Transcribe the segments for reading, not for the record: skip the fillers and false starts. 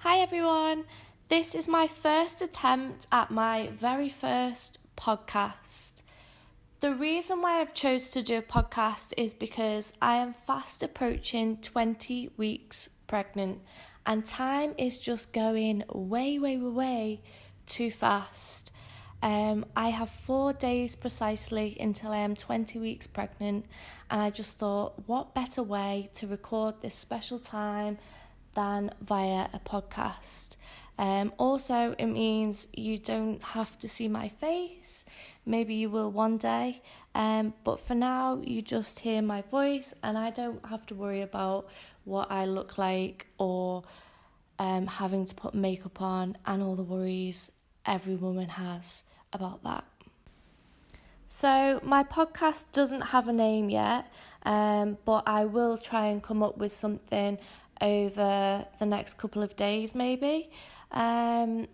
Hi everyone, this is my first attempt at my very first podcast. The reason why I've chose to do a podcast is because I am fast approaching 20 weeks pregnant and time is just going way too fast. I have 4 days precisely until I am 20 weeks pregnant, and I just thought, what better way to record this special time than via a podcast. Also, it means you don't have to see my face. Maybe you will one day, but for now you just hear my voice and I don't have to worry about what I look like or having to put makeup on and all the worries every woman has about that. So my podcast doesn't have a name yet, but I will try and come up with something over the next couple of days maybe. But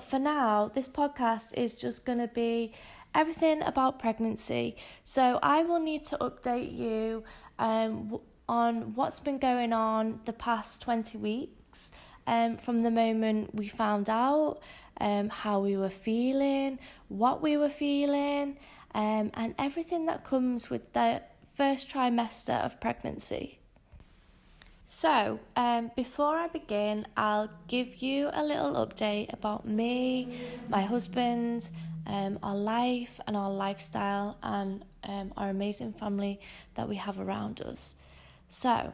for now, this podcast is just going to be everything about pregnancy. So I will need to update you on what's been going on the past 20 weeks, from the moment we found out, how we were feeling, what we were feeling, and everything that comes with the first trimester of pregnancy. So, before I begin, I'll give you a little update about me, my husband, our life and our lifestyle, and our amazing family that we have around us. So,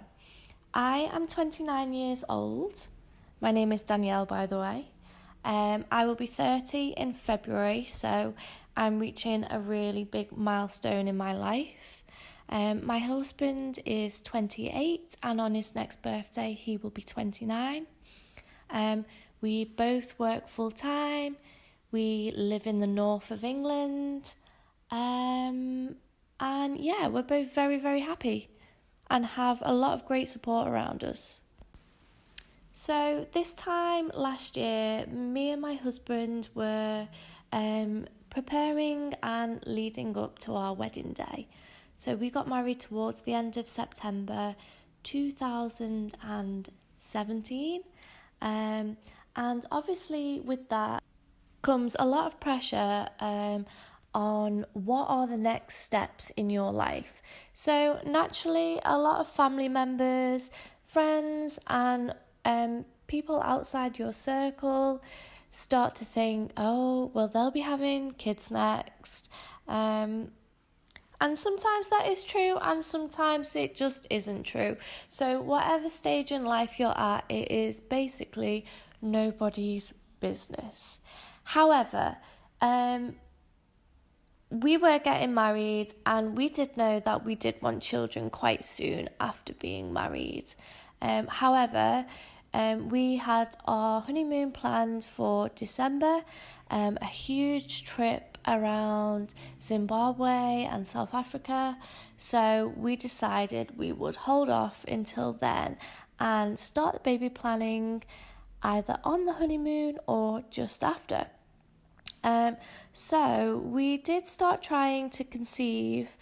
I am 29 years old. My name is Danielle, by the way. I will be 30 in February, so I'm reaching a really big milestone in my life. My husband is 28 and on his next birthday he will be 29. We both work full time. We live in the north of England. And yeah, we're both very happy and have a lot of great support around us. So this time last year, me and my husband were preparing and leading up to our wedding day. So we got married towards the end of September 2017. And obviously with that comes a lot of pressure on what are the next steps in your life. So naturally, a lot of family members, friends and people outside your circle start to think, oh, well, they'll be having kids next. And sometimes that is true and sometimes it just isn't true. So whatever stage in life you're at, it is basically nobody's business. However, we were getting married and we did know that we did want children quite soon after being married. However, we had our honeymoon planned for December, a huge trip around Zimbabwe and South Africa. So we decided we would hold off until then and start the baby planning either on the honeymoon or just after. So we did start trying to conceive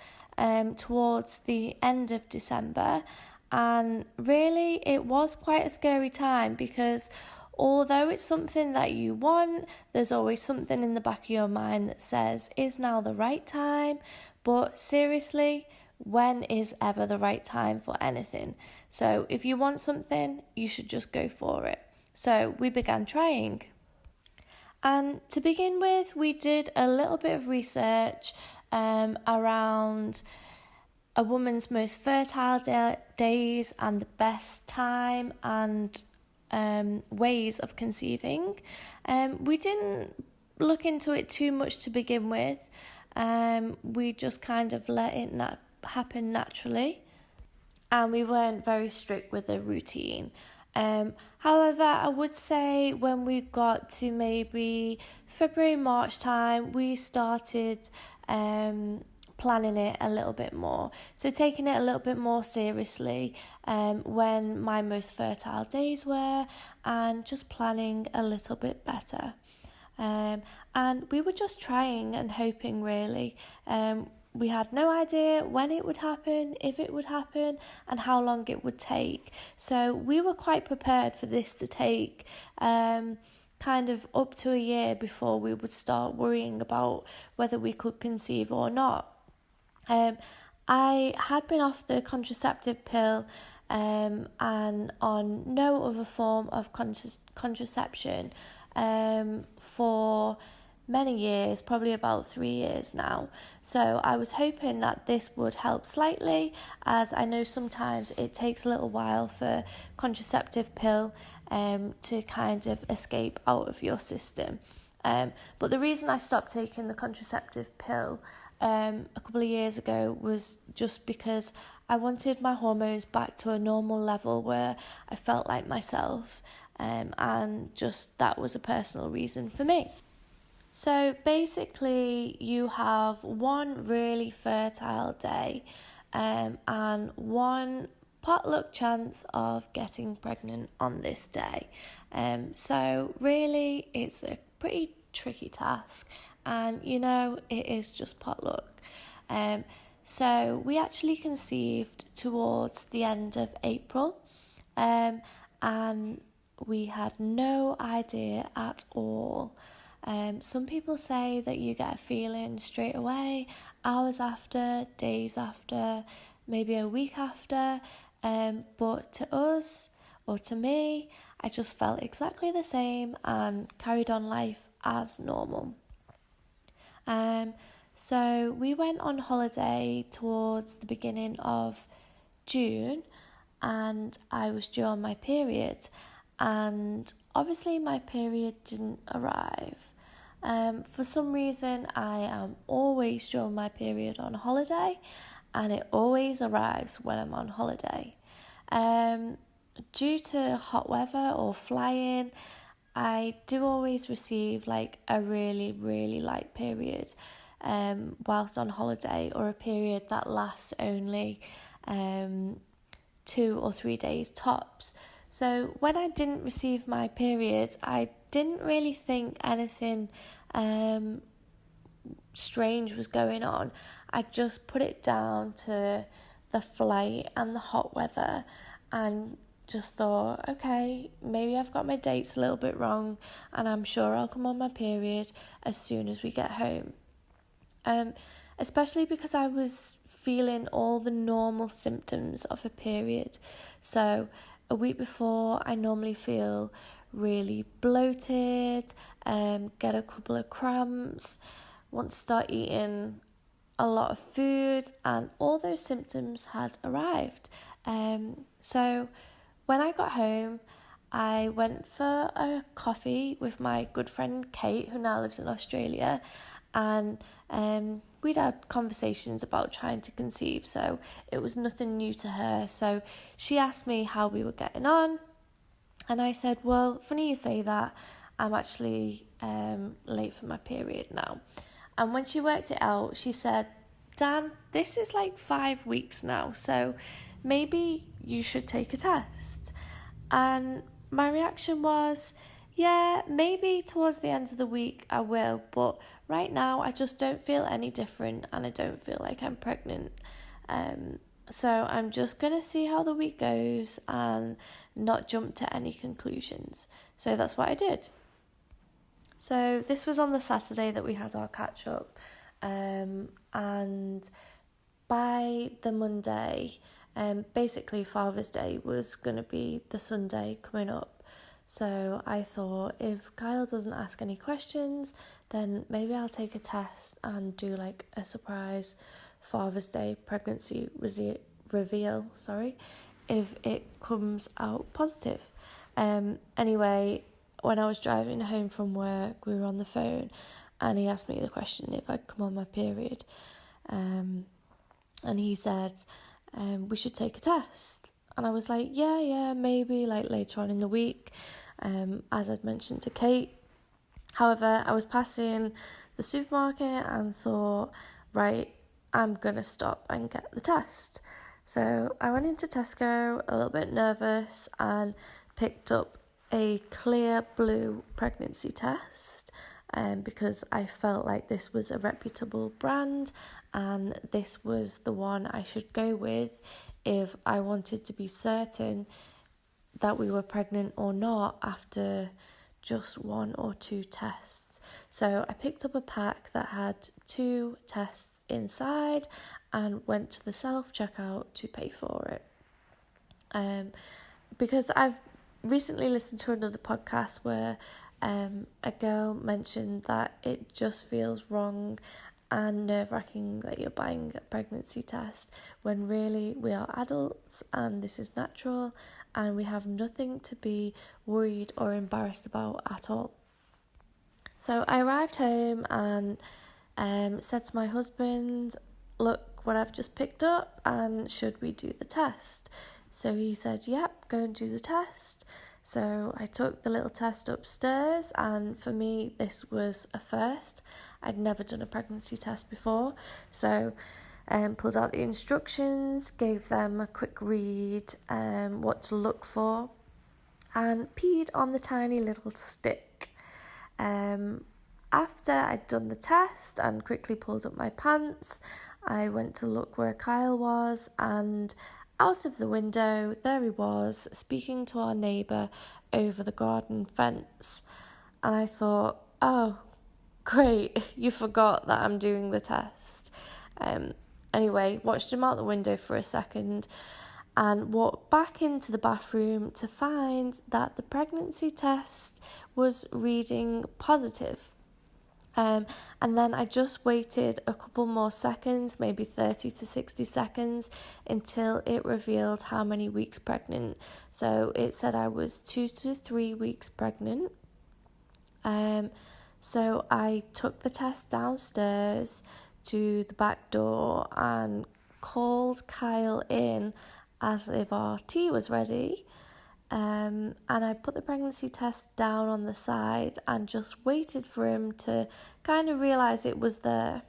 towards the end of December. And really, it was quite a scary time because although it's something that you want, there's always something in the back of your mind that says, is now the right time? But seriously, when is ever the right time for anything? So if you want something, you should just go for it. So we began trying. And to begin with, we did a little bit of research around a woman's most fertile days and the best time and ways of conceiving. We didn't look into it too much to begin with. We just kind of let it happen naturally, and we weren't very strict with the routine. However, I would say when we got to maybe February, March time, we started planning it a little bit more. So taking it a little bit more seriously when my most fertile days were, and just planning a little bit better. And we were just trying and hoping really. we had no idea when it would happen, if it would happen, and how long it would take. So we were quite prepared for this to take kind of up to a year before we would start worrying about whether we could conceive or not. I had been off the contraceptive pill and on no other form of contraception for many years, probably about 3 years now. So I was hoping that this would help slightly, as I know sometimes it takes a little while for contraceptive pill to kind of escape out of your system. But the reason I stopped taking the contraceptive pill a couple of years ago was just because I wanted my hormones back to a normal level where I felt like myself, and just that was a personal reason for me. So basically you have one really fertile day and one potluck chance of getting pregnant on this day. So really it's a pretty tricky task, and it is just potluck. So we actually conceived towards the end of April, and we had no idea at all. Some people say that you get a feeling straight away, hours after, days after, maybe a week after, but to us, or to me, I just felt exactly the same and carried on life as normal. So we went on holiday towards the beginning of June, and I was due on my period, and obviously my period didn't arrive. For some reason I am always due on my period on holiday, and it always arrives when I'm on holiday. Due to hot weather or flying, I do always receive like a really, really light period whilst on holiday, or a period that lasts only 2 or 3 days tops. So when I didn't receive my period, I didn't really think anything strange was going on. I just put it down to the flight and the hot weather, and just thought, okay, maybe I've got my dates a little bit wrong, and I'm sure I'll come on my period as soon as we get home. Especially because I was feeling all the normal symptoms of a period. So a week before, I normally feel really bloated, get a couple of cramps, want to start eating a lot of food, and all those symptoms had arrived. So when I got home, I went for a coffee with my good friend Kate, who now lives in Australia, and we'd had conversations about trying to conceive, so it was nothing new to her. So she asked me how we were getting on, and I said, well, funny you say that, I'm actually late for my period now. And when she worked it out, she said, Dan, this is like 5 weeks now, so maybe you should take a test. And my reaction was, yeah, maybe towards the end of the week I will, but right now I just don't feel any different, and I don't feel like I'm pregnant. So I'm just going to see how the week goes and not jump to any conclusions. So that's what I did. So this was on the Saturday that we had our catch up, and by the Monday, basically Father's Day was going to be the Sunday coming up. So I thought, if Kyle doesn't ask any questions, then maybe I'll take a test and do like a surprise Father's Day pregnancy reveal, if it comes out positive. Anyway, when I was driving home from work, we were on the phone, and he asked me the question if I'd come on my period. And he said, we should take a test. And I was like, yeah, maybe like later on in the week, as I'd mentioned to Kate. However, I was passing the supermarket and thought, right, I'm going to stop and get the test. So I went into Tesco a little bit nervous and picked up a clear blue pregnancy test. because I felt like this was a reputable brand and this was the one I should go with if I wanted to be certain that we were pregnant or not after just 1 or 2 tests. So I picked up a pack that had 2 tests inside and went to the self-checkout to pay for it. Because I've recently listened to another podcast where a girl mentioned that it just feels wrong and nerve-wracking that you're buying a pregnancy test when really we are adults and this is natural and we have nothing to be worried or embarrassed about at all. So I arrived home and said to my husband, look what I've just picked up and should we do the test? So he said, yep, go and do the test. So I took the little test upstairs, and for me this was a first. I'd never done a pregnancy test before, so pulled out the instructions, gave them a quick read, what to look for, and peed on the tiny little stick. After I'd done the test and quickly pulled up my pants, I went to look where Kyle was, and out of the window, there he was, speaking to our neighbour over the garden fence. And I thought, oh, great, you forgot that I'm doing the test. Anyway, watched him out the window for a second and walked back into the bathroom to find that the pregnancy test was reading positive. And then I just waited a couple more seconds, maybe 30 to 60 seconds, until it revealed how many weeks pregnant. So it said I was 2 to 3 weeks pregnant. So I took the test downstairs to the back door and called Kyle in as if our tea was ready. And I put the pregnancy test down on the side and just waited for him to kind of realise it was there.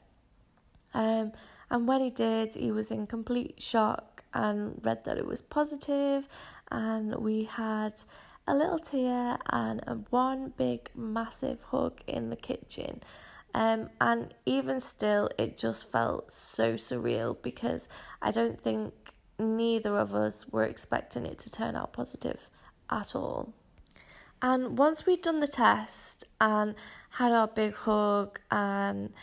And when he did, he was in complete shock and read that it was positive, and we had a little tear and one big massive hug in the kitchen. And even still, it just felt so surreal because I don't think neither of us were expecting it to turn out positive at all. And once we'd done the test and had our big hug and,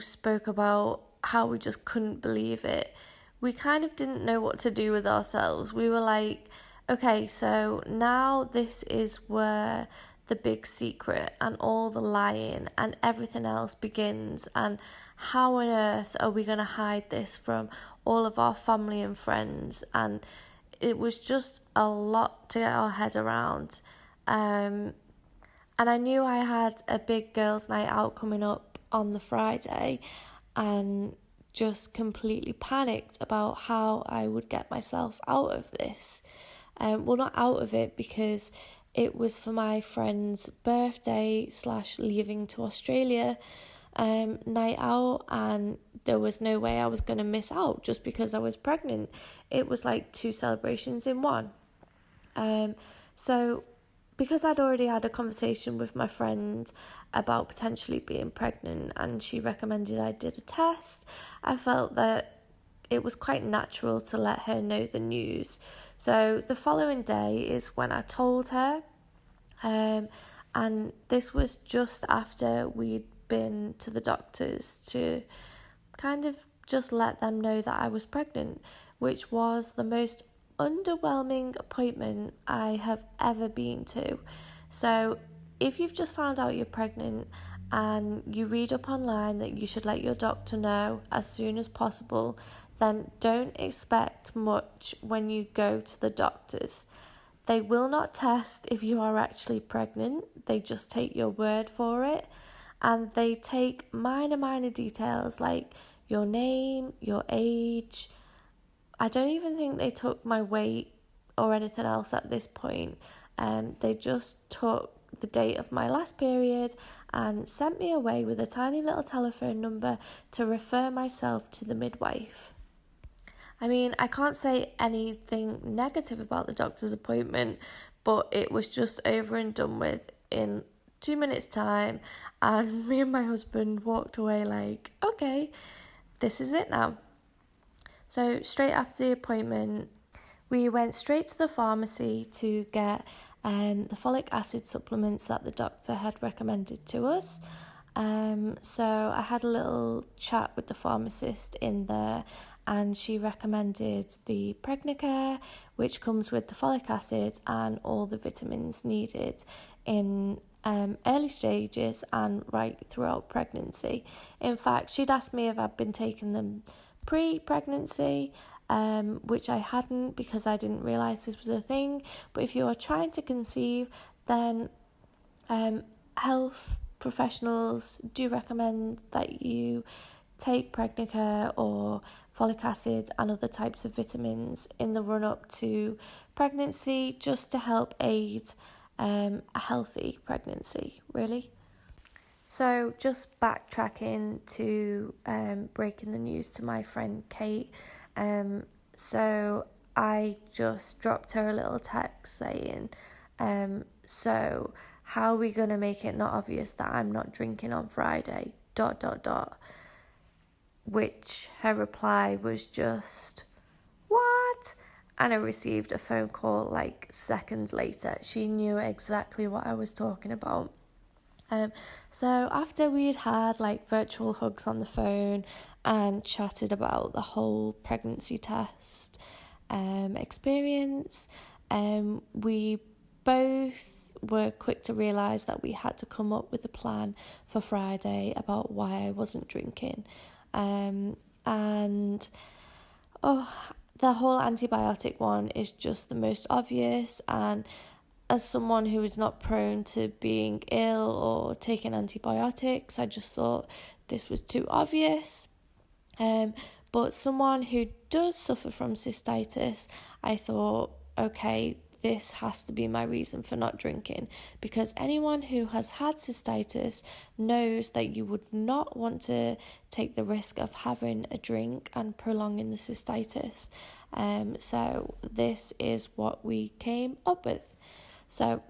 spoke about how we just couldn't believe it, we kind of didn't know what to do with ourselves. We were like, okay, so now this is where the big secret and all the lying and everything else begins, and how on earth are we going to hide this from all of our family and friends? And it was just a lot to get our head around. And I knew I had a big girls' night out coming up on the Friday and just completely panicked about how I would get myself out of this. Well, not out of it, because it was for my friend's birthday / leaving to Australia night out, and there was no way I was going to miss out just because I was pregnant. It was like 2 celebrations in one. So because I'd already had a conversation with my friend about potentially being pregnant and she recommended I did a test, I felt that it was quite natural to let her know the news. So the following day is when I told her, and this was just after we'd been to the doctors to kind of just let them know that I was pregnant, which was the most underwhelming appointment I have ever been to. So if you've just found out you're pregnant and you read up online that you should let your doctor know as soon as possible, then don't expect much when you go to the doctors. They will not test if you are actually pregnant. They just take your word for it. And they take minor details like your name, your age. I don't even think they took my weight or anything else at this point. They just took the date of my last period and sent me away with a tiny little telephone number to refer myself to the midwife. I mean, I can't say anything negative about the doctor's appointment, but it was just over and done with in 2 minutes time, and me and my husband walked away like, okay, this is it now. So straight after the appointment, we went straight to the pharmacy to get the folic acid supplements that the doctor had recommended to us. So I had a little chat with the pharmacist in there, and she recommended the Pregnicare, which comes with the folic acid and all the vitamins needed in early stages and right throughout pregnancy. In fact, she'd asked me if I'd been taking them pre-pregnancy, which I hadn't because I didn't realise this was a thing. But if you are trying to conceive, then health professionals do recommend that you take Pregnicare or folic acid and other types of vitamins in the run-up to pregnancy, just to help aid a healthy pregnancy, really. So just backtracking to breaking the news to my friend Kate. So I just dropped her a little text saying, so how are we going to make it not obvious that I'm not drinking on Friday, ... Which her reply was just, what? And I received a phone call like seconds later. She knew exactly what I was talking about. So after we'd had like virtual hugs on the phone and chatted about the whole pregnancy test experience, we both were quick to realise that we had to come up with a plan for Friday about why I wasn't drinking. The whole antibiotic one is just the most obvious, and as someone who is not prone to being ill or taking antibiotics, I just thought this was too obvious. But someone who does suffer from cystitis, I thought, okay, this has to be my reason for not drinking, because anyone who has had cystitis knows that you would not want to take the risk of having a drink and prolonging the cystitis. So this is what we came up with. So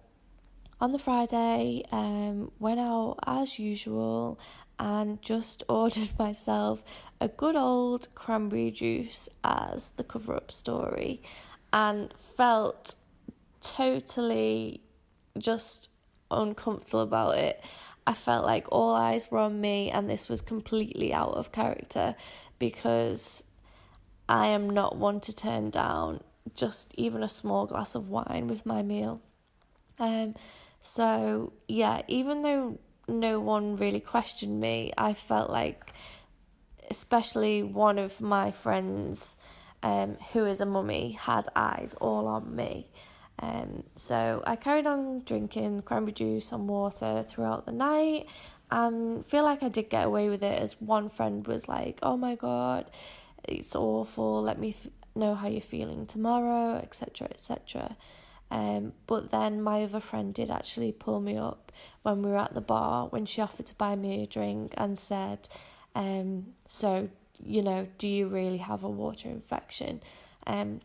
on the Friday, went out as usual and just ordered myself a good old cranberry juice as the cover-up story, and felt totally just uncomfortable about it. I felt like all eyes were on me, and this was completely out of character because I am not one to turn down just even a small glass of wine with my meal. So yeah, even though no one really questioned me, I felt like, especially one of my friends who is a mummy, had eyes all on me. So I carried on drinking cranberry juice and water throughout the night, and feel like I did get away with it, as one friend was like, oh my god, it's awful, let me know how you're feeling tomorrow, etc, etc. But then my other friend did actually pull me up when we were at the bar, when she offered to buy me a drink, and said, so, do you really have a water infection?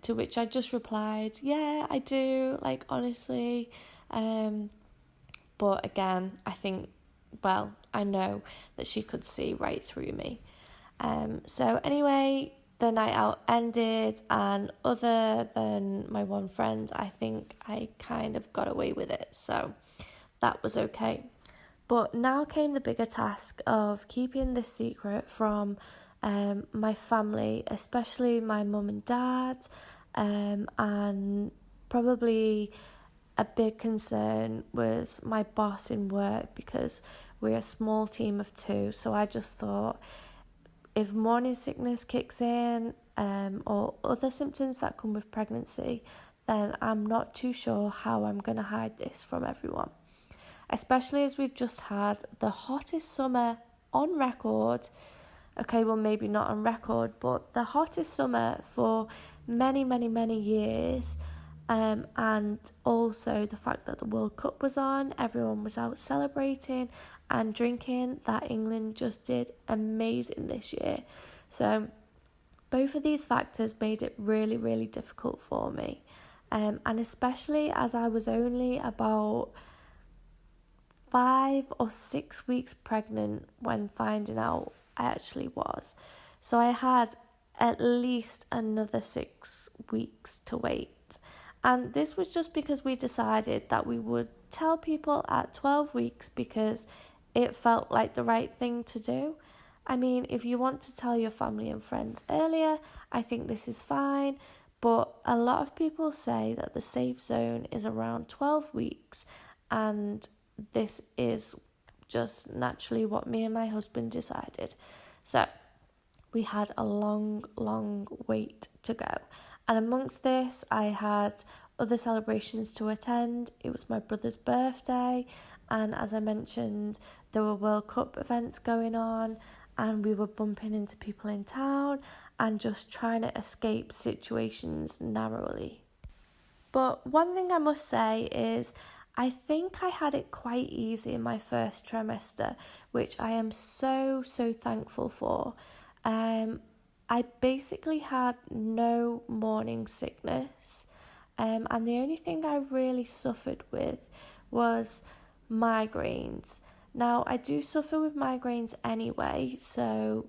To which I just replied, yeah, I do, like, honestly. But again, I know that she could see right through me. So anyway, the night out ended, and other than my one friend, I think I kind of got away with it, so that was okay. But now came the bigger task of keeping this secret from my family, especially my mum and dad, and probably a big concern was my boss in work, because we're a small team of 2. So I just thought, if morning sickness kicks in or other symptoms that come with pregnancy, then I'm not too sure how I'm going to hide this from everyone. Especially as we've just had the hottest summer on record. Okay, well, maybe not on record, but the hottest summer for many, many, many years. And also the fact that the World Cup was on, everyone was out celebrating and drinking, that England just did amazing this year. So both of these factors made it really, really difficult for me. And especially as I was only about 5 or 6 weeks pregnant when finding out I actually was. So I had at least another 6 weeks to wait. And this was just because we decided that we would tell people at 12 weeks because it felt like the right thing to do. I mean, if you want to tell your family and friends earlier, I think this is fine. But a lot of people say that the safe zone is around 12 weeks, and this is just naturally what me and my husband decided. So we had a long, long wait to go. And amongst this, I had other celebrations to attend. It was my brother's birthday, and as I mentioned, there were World Cup events going on, and we were bumping into people in town and just trying to escape situations narrowly. But one thing I must say is I think I had it quite easy in my first trimester, which I am so thankful for. I basically had no morning sickness, and the only thing I really suffered with was migraines. Now, I do suffer with migraines anyway, so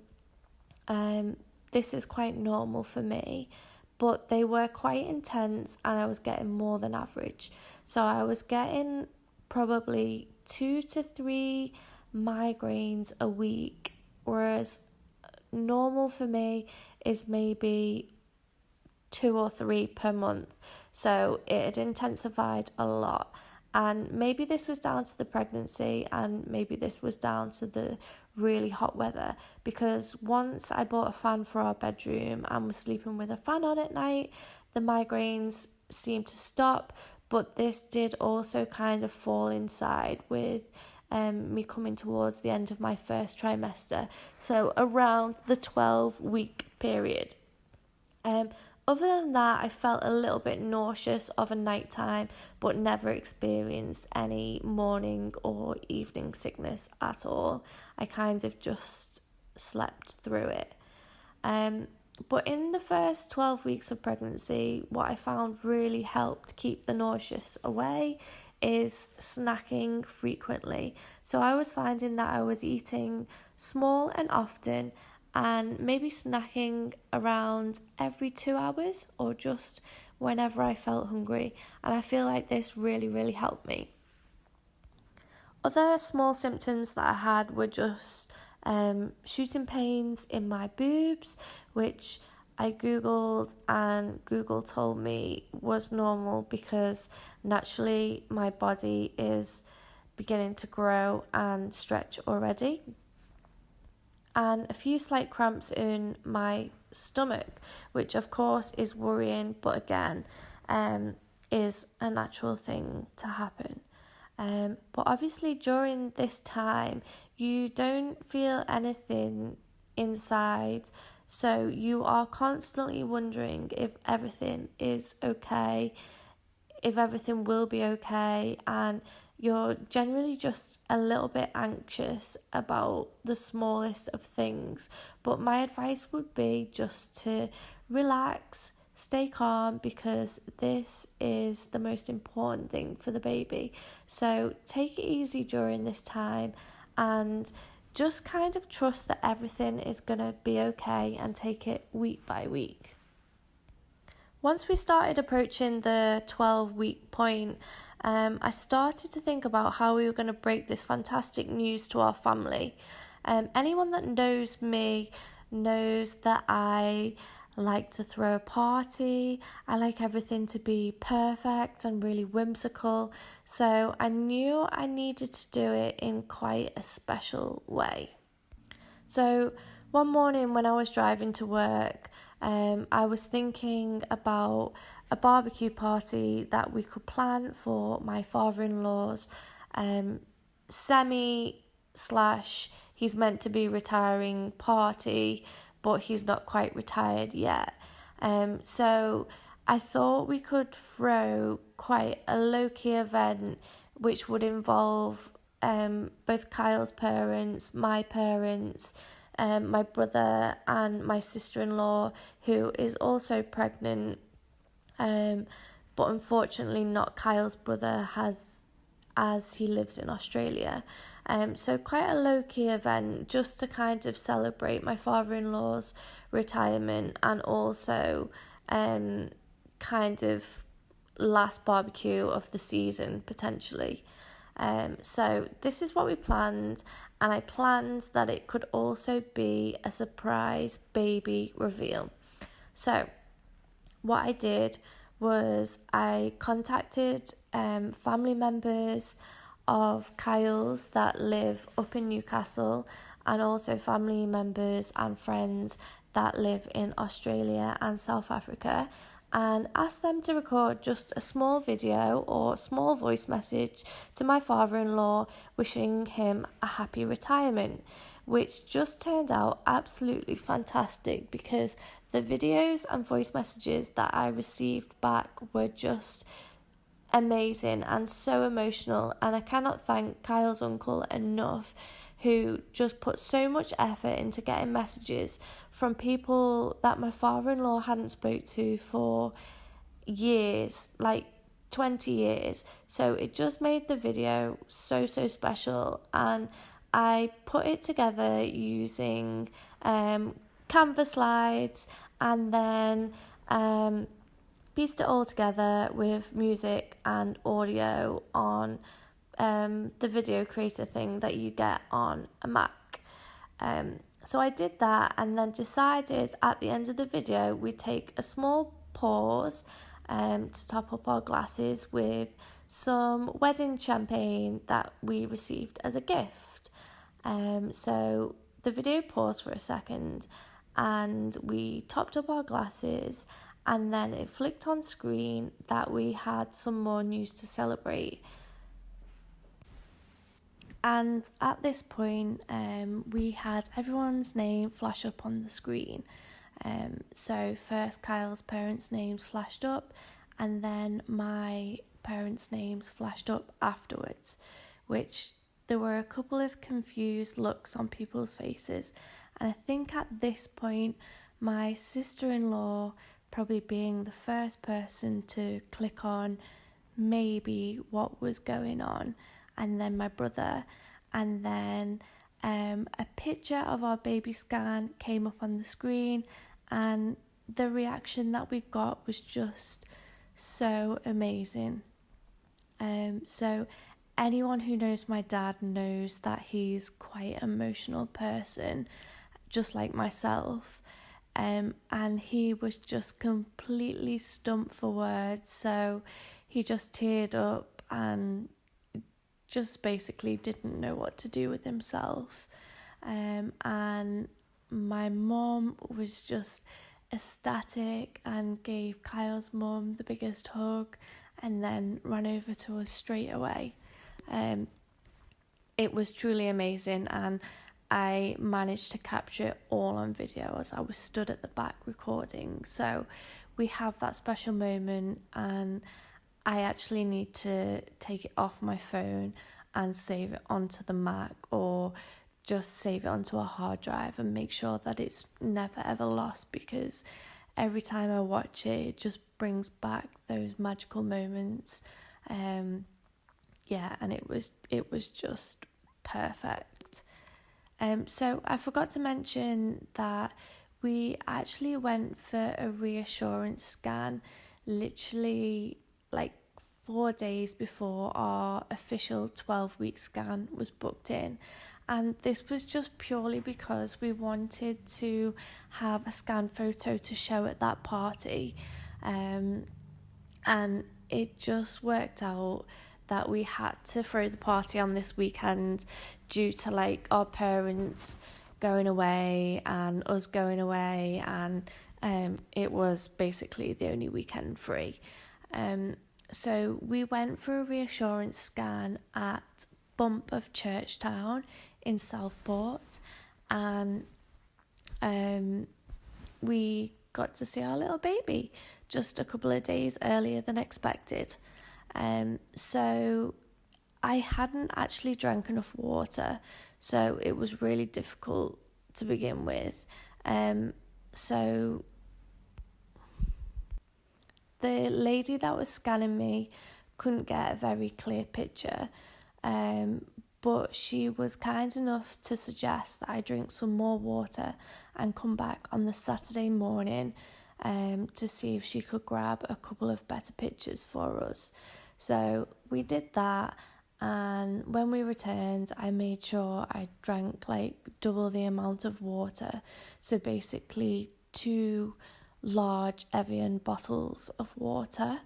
this is quite normal for me, but they were quite intense and I was getting more than average. So I was getting probably 2 to 3 migraines a week, whereas normal for me is maybe 2 or 3 per month. So it had intensified a lot. And maybe this was down to the pregnancy, and maybe this was down to the really hot weather, because once I bought a fan for our bedroom and was sleeping with a fan on at night, the migraines seemed to stop. But this did also kind of fall inside with me coming towards the end of my first trimester, so around the 12-week period. Other than that, I felt a little bit nauseous of a nighttime, but never experienced any morning or evening sickness at all. I kind of just slept through it. But in the first 12 weeks of pregnancy, what I found really helped keep the nauseous away is snacking frequently. So I was finding that I was eating small and often, and maybe snacking around every 2 hours or just whenever I felt hungry. And I feel like this really helped me. Other small symptoms that I had were just shooting pains in my boobs, which I googled, and Google told me was normal because naturally my body is beginning to grow and stretch already. And a few slight cramps in my stomach, which of course is worrying, but again, is a natural thing to happen. But obviously during this time, you don't feel anything inside, so you are constantly wondering if everything is okay, if everything will be okay, and you're generally just a little bit anxious about the smallest of things. But my advice would be just to relax, stay calm, because this is the most important thing for the baby. So take it easy during this time and just kind of trust that everything is going to be okay, and take it week by week. Once we started approaching the 12-week point, I started to think about how we were going to break this fantastic news to our family. Anyone that knows me knows that I like to throw a party. I like everything to be perfect and really whimsical. So I knew I needed to do it in quite a special way. So one morning when I was driving to work, I was thinking about a barbecue party that we could plan for my father-in-law's he's meant to be retiring party, but he's not quite retired yet. So I thought we could throw quite a low-key event which would involve both Kyle's parents, my parents, my brother and my sister-in-law, who is also pregnant, but unfortunately not Kyle's brother, has as he lives in Australia. So quite a low-key event just to kind of celebrate my father-in-law's retirement, and also kind of last barbecue of the season potentially. So this is what we planned, and I planned that it could also be a surprise baby reveal. So what I did was I contacted family members of Kyle's that live up in Newcastle, and also family members and friends that live in Australia and South Africa, and asked them to record just a small video or small voice message to my father-in-law wishing him a happy retirement, which just turned out absolutely fantastic, because the videos and voice messages that I received back were just amazing and so emotional, and I cannot thank Kyle's uncle enough, who just put so much effort into getting messages from people that my father-in-law hadn't spoke to for years, like 20 years. So it just made the video so special, and I put it together using Canva slides, and then pieced it all together with music and audio on the video creator thing that you get on a Mac. So I did that, and then decided at the end of the video we'd take a small pause to top up our glasses with some wedding champagne that we received as a gift. So the video paused for a second, and we topped up our glasses, and then it flicked on screen that we had some more news to celebrate. And at this point, we had everyone's name flash up on the screen. So first Kyle's parents' names flashed up, and then my parents' names flashed up afterwards, which there were a couple of confused looks on people's faces. And I think at this point, my sister-in-law, probably being the first person to click on maybe what was going on, and then my brother, and then a picture of our baby scan came up on the screen, and the reaction that we got was just so amazing. So anyone who knows my dad knows that he's quite an emotional person, just like myself. And he was just completely stumped for words, so he just teared up and just basically didn't know what to do with himself. And my mum was just ecstatic and gave Kyle's mum the biggest hug, and then ran over to us straight away. It was truly amazing, and I managed to capture it all on video as I was stood at the back recording. So we have that special moment, and I actually need to take it off my phone and save it onto the Mac, or just save it onto a hard drive and make sure that it's never ever lost, because every time I watch it, it just brings back those magical moments. And it was just perfect. So I forgot to mention that we actually went for a reassurance scan literally like 4 days before our official 12-week scan was booked in. And this was just purely because we wanted to have a scan photo to show at that party. And it just worked out that we had to throw the party on this weekend due to like our parents going away and us going away, and it was basically the only weekend free. So we went for a reassurance scan at Bump of Churchtown in Southport, and we got to see our little baby just a couple of days earlier than expected. So I hadn't actually drank enough water, so it was really difficult to begin with. So the lady that was scanning me couldn't get a very clear picture. But she was kind enough to suggest that I drink some more water and come back on the Saturday morning to see if she could grab a couple of better pictures for us. So we did that, and when we returned, I made sure I drank like double the amount of water. So basically 2 large Evian bottles of water,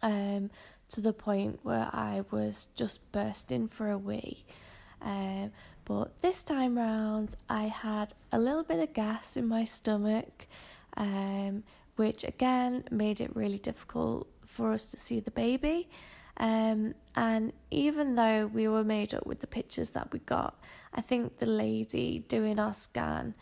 to the point where I was just bursting for a wee. But this time round, I had a little bit of gas in my stomach, which again made it really difficult for us to see the baby. And even though we were made up with the pictures that we got, I think the lady doing our scan,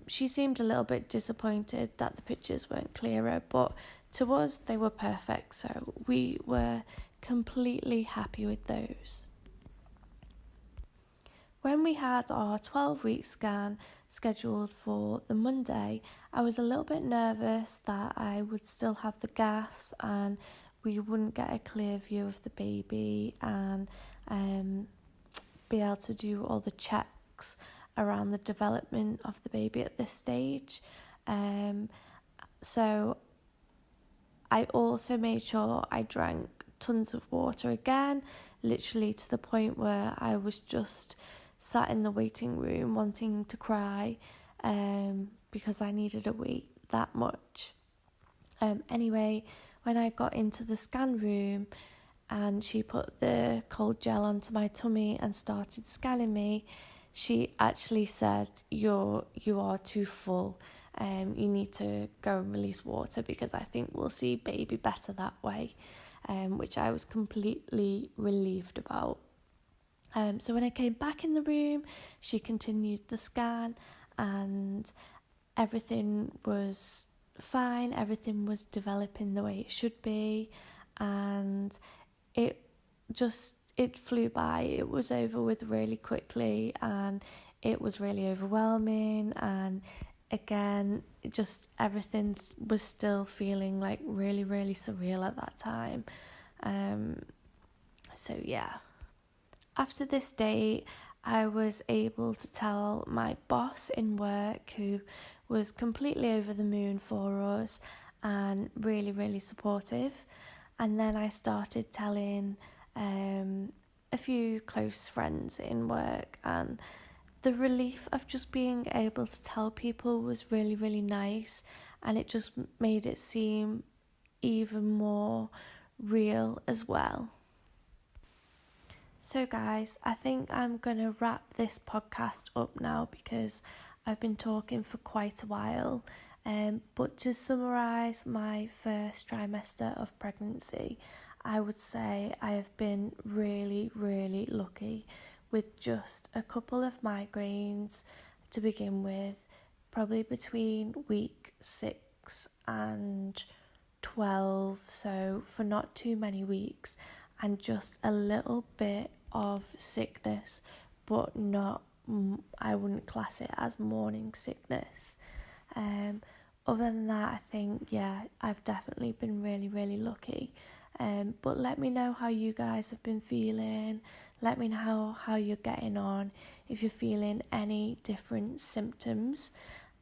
she seemed a little bit disappointed that the pictures weren't clearer, but to us they were perfect, so we were completely happy with those. When we had our 12-week scan scheduled for the Monday, I was a little bit nervous that I would still have the gas and we wouldn't get a clear view of the baby and be able to do all the checks around the development of the baby at this stage. So I also made sure I drank tons of water again, literally to the point where I was just sat in the waiting room wanting to cry, because I needed a wee that much. Anyway, when I got into the scan room and she put the cold gel onto my tummy and started scanning me, she actually said, you are too full. You need to go and release water because I think we'll see baby better that way, which I was completely relieved about. So when I came back in the room, she continued the scan and everything was fine. Everything was developing the way it should be, and it flew by. It was over with really quickly and it was really overwhelming, and again, just everything was still feeling like really, really surreal at that time. So yeah. After this date, I was able to tell my boss in work, who was completely over the moon for us and really, really supportive. And then I started telling a few close friends in work, and the relief of just being able to tell people was really, really nice, and it just made it seem even more real as well. So guys, I think I'm going to wrap this podcast up now because I've been talking for quite a while. But to summarise my first trimester of pregnancy, I would say I have been really, really lucky with just a couple of migraines to begin with, probably between week 6 and 12, so for not too many weeks, and just a little bit of sickness, but not, I wouldn't class it as morning sickness. Other than that, I think, yeah, I've definitely been really, really lucky. But let me know how you guys have been feeling. Let me know how you're getting on, if you're feeling any different symptoms.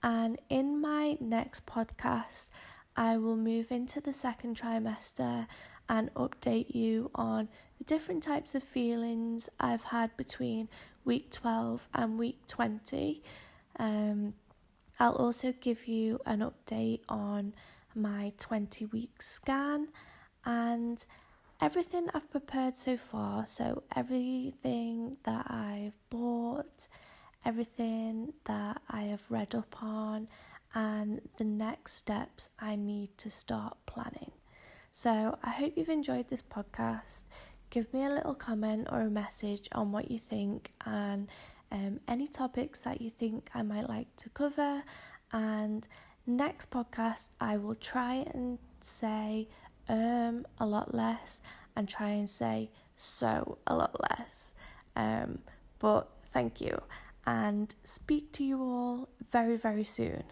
And in my next podcast, I will move into the second trimester and update you on the different types of feelings I've had between week 12 and week 20. I'll also give you an update on my 20-week scan and everything I've prepared so far. So everything that I've bought, everything that I have read up on, and the next steps I need to start planning. So I hope you've enjoyed this podcast. Give me a little comment or a message on what you think and any topics that you think I might like to cover. And next podcast, I will try and say a lot less and try and say so a lot less. But thank you, and speak to you all very, very soon.